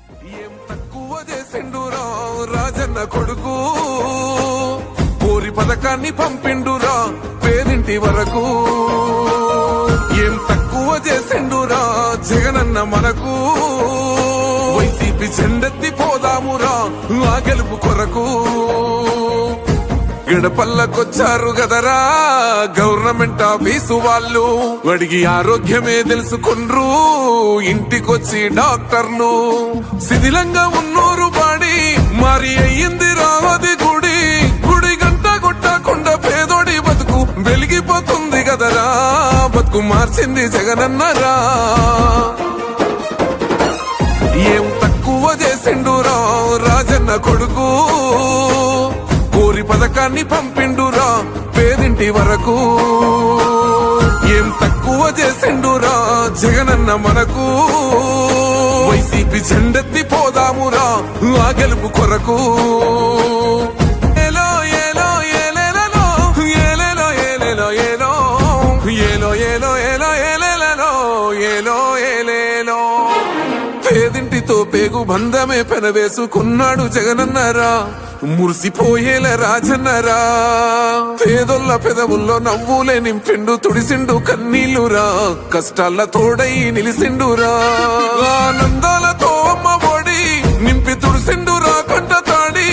ఏం తక్కువ చేసిండురా రాజన్న కొడుకు, కోరి పథకాన్ని పంపిండురా పేరింటి వరకు. ఏం తక్కువ చేసిండురా జగనన్న మనకు, వైసీపీ చెండెత్తి పోదామురా ఆ గెలుపు కొరకు. గడపల్లకొచ్చారు గదరా గవర్నమెంట్ ఆఫీసు వాళ్ళు, అడిగి ఆరోగ్యమే తెలుసుకుండ్రు ఇంటికొచ్చి డాక్టర్లు. శిథిలంగా ఉన్నోరు బాడి మరి అయ్యింది రావది గుడి, గుడి గంట కొట్టకుండా పేదోడి బతుకు వెలిగిపోతుంది గదరా, బతుకు మార్చింది జగనన్నరా. ఏం తక్కువ చేసిండురా రాజన్న కొడుకు, కోరి పథకాన్ని పంపిండురా పేదింటి వరకు. ఏం తక్కువ చేసిండురా జగనన్న మనకు, వైసీపీ చెండెత్తి పోదామురా ఆ గెలుపు కొరకు. ఏలో ఏలో ఏలేలలో ఏలేలో ఏలేలో ఏలో ఏలో ఏలో ఏలో ఏలేలలో ఏలో ఏలేలో. పేదింటితో పేగు బంధమే పెనవేసుకున్నాడు జగనన్నరా, మురిసిపోయేల రాజన్నరా. పేదొల్ల పెదవుల్లో నవ్వులే నింపిండు తుడిసిండు కన్నీళ్లురా, కష్టాల తోడై నిలిసిండురా. ఆనందాలతో అమ్మ ఒడి నింపి తుడిసిండురా కంట తాడి,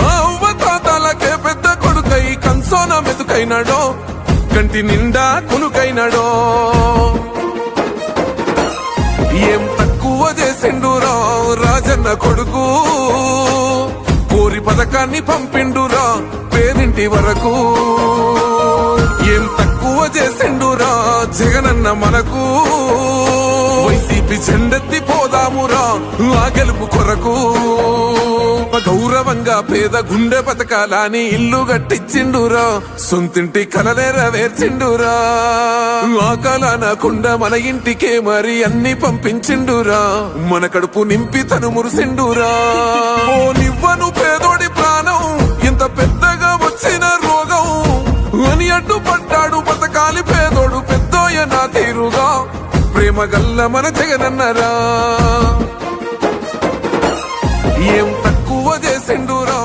అవ్వ తాతాలకే పెద్ద కొడుకై కంసోన మెతుకైనాడో, కంటి నిండా కునుకైనాడో. ఏం తక్కువ చేసిండురా రాజన్న కొడుకు, కోరి పథకాన్ని పంపిండురా పేరింటి వరకు. ఏం తక్కువ చేసిండురా జగనన్న మనకు, వైసీపీ చెండెత్తి పోదామురా ఆ గెలుపు కొరకు. గౌరవంగా పేద గుండె బతకాలని ఇల్లు గట్టించిండురా, సొంతింటి కలనేరవేర్చిండురా. ఆ కలనకుండా మన ఇంటికే మరి అన్ని పంపించిండురా, మన కడుపు నింపి తను మురిసిండురా. ఓ నివ్వను పేదోడి ప్రాణం ఇంత పెద్దగా వచ్చిన రోగం అని అడ్డుపడ్డాడు బతకాలి పేదోడు పెద్దోయ నా తీరుగా, ప్రేమ గల్ల మన జగనన్నరా. ఏం తక్కువ చేసిండురా